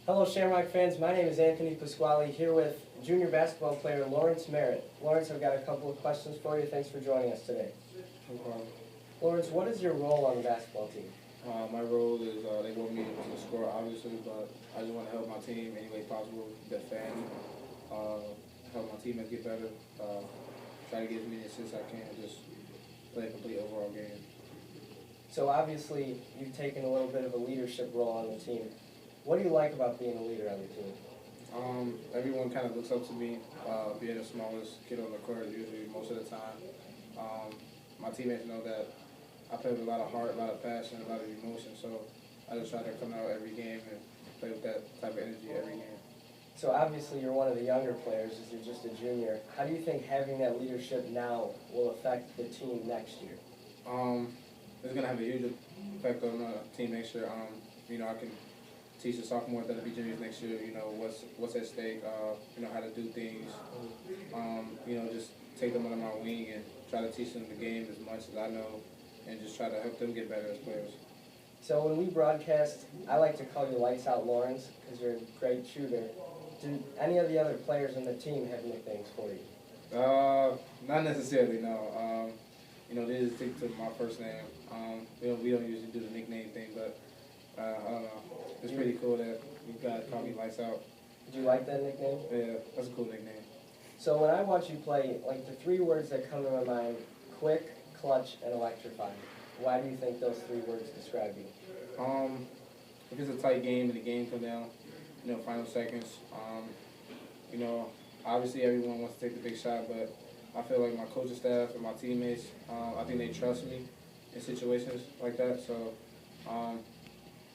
Hello Shamrock fans, my name is Anthony Pasquale here with junior basketball player Lawrence Merritt. Lawrence, I've got a couple of questions for you. Thanks for joining us today. No problem. Lawrence, what is your role on the basketball team? My role is they want me to score, obviously, but I just want to help my team any way possible, defend, help my teammates get better, try to get as many assists as I can, just play a complete overall game. So obviously you've taken a little bit of a leadership role on the team. What do you like about being a leader on the team? Everyone kind of looks up to me, being the smallest kid on the court usually most of the time. My teammates know that I play with a lot of heart, a lot of passion, a lot of emotion, so I just try to come out every game and play with that type of energy every game. So obviously you're one of the younger players as you're just a junior. How do you think having that leadership now will affect the team next year? It's going to have a huge effect on the team next year. I can teach the sophomores that'll be juniors next year, what's at stake, how to do things, just take them under my wing and try to teach them the game as much as I know and just try to help them get better as players. So when we broadcast, I like to call you Lights Out Lawrence because you're a great shooter. Do any of the other players on the team have nicknames for you? Not necessarily, no. They just stick to my first name. We don't usually do the nickname thing, but I don't know. It's pretty cool that you guys call me Lights Out. Do you like that nickname? Yeah, that's a cool nickname. So when I watch you play, like the three words that come to my mind, quick, clutch, and electrifying. Why do you think those three words describe you? If it's a tight game and the game comes down, final seconds, obviously everyone wants to take the big shot, but I feel like my coaching staff and my teammates, I think they trust me in situations like that. So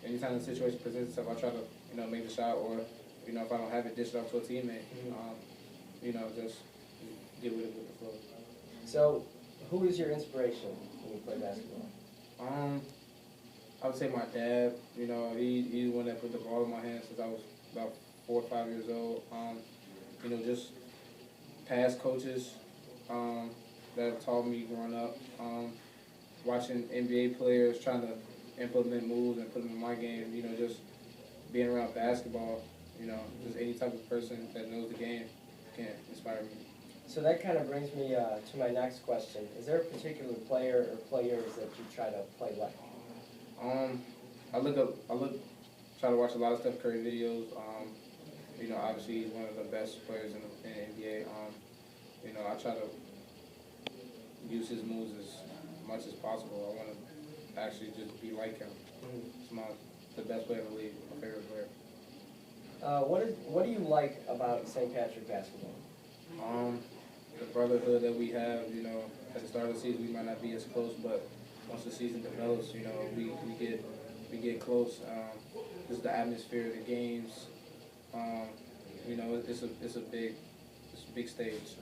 anytime the situation presents itself, I try to, make the shot, or, if I don't have it, dish it off to a teammate, just get with it with the flow. So who is your inspiration when you play basketball? I would say my dad. He's the one that put the ball in my hands since I was about 4 or 5 years old. Just past coaches that have taught me growing up. Watching NBA players trying to implement moves and put them in my game. Just being around basketball. Just any type of person that knows the game can inspire me. So that kind of brings me to my next question. Is there a particular player or players that you try to play like? Try to watch a lot of Steph Curry videos. Obviously he's one of the best players in the NBA. I try to use his moves as much as possible. I want to actually just be like him. He's the best player in the league, my favorite player. What do you like about St. Patrick basketball? The brotherhood that we have, at the start of the season we might not be as close, but once the season develops, we get close. Just the atmosphere of the games, it's a big stage.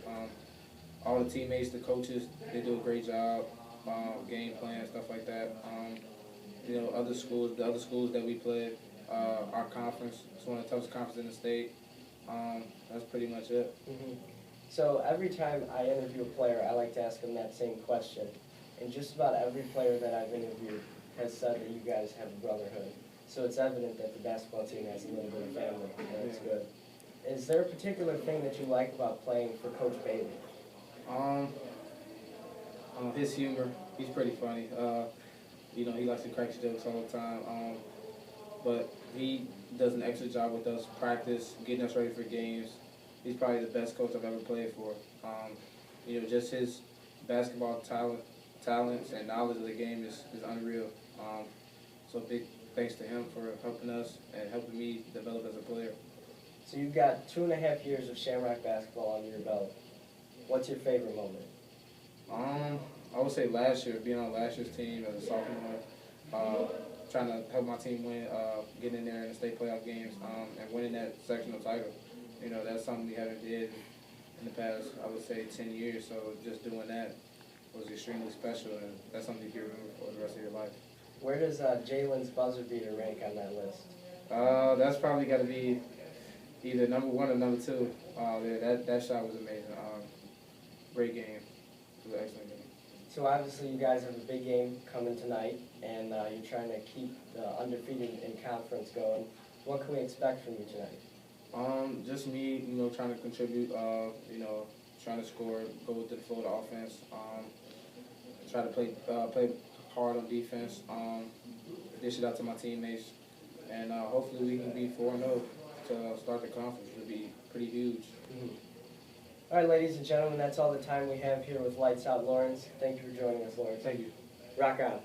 All the teammates, the coaches, they do a great job, game plan, stuff like that. The other schools that we play, our conference, it's one of the toughest conferences in the state. That's pretty much it. So every time I interview a player, I like to ask them that same question. And just about every player that I've interviewed has said that you guys have a brotherhood. So it's evident that the basketball team has a little bit of family, and that's good. Is there a particular thing that you like about playing for Coach Bailey? His humor, he's pretty funny. He likes to crack jokes all the time. But he does an excellent job with us, practice, getting us ready for games. He's probably the best coach I've ever played for. Just his basketball talents and knowledge of the game is unreal. So big thanks to him for helping us and helping me develop as a player. So you've got 2.5 years of Shamrock basketball under your belt. What's your favorite moment? I would say last year, being on last year's team as a sophomore, trying to help my team win, getting in there in the state playoff games, and winning that sectional title. That's something we haven't did in the past, I would say, 10 years. So just doing that was extremely special, and that's something you can remember for the rest of your life. Where does Jalen's buzzer beater rank on that list? That's probably got to be either number 1 or number 2. That shot was amazing. Great game. It was an excellent game. So obviously you guys have a big game coming tonight, and you're trying to keep the undefeated in conference going. What can we expect from you tonight? Just me, trying to contribute, trying to score, go with the flow of the offense, try to play hard on defense, dish it out to my teammates, and hopefully we can be 4-0 to start the conference. It would be pretty huge. Mm-hmm. All right, ladies and gentlemen, that's all the time we have here with Lights Out Lawrence. Thank you for joining us, Lawrence. Thank you. Rock on.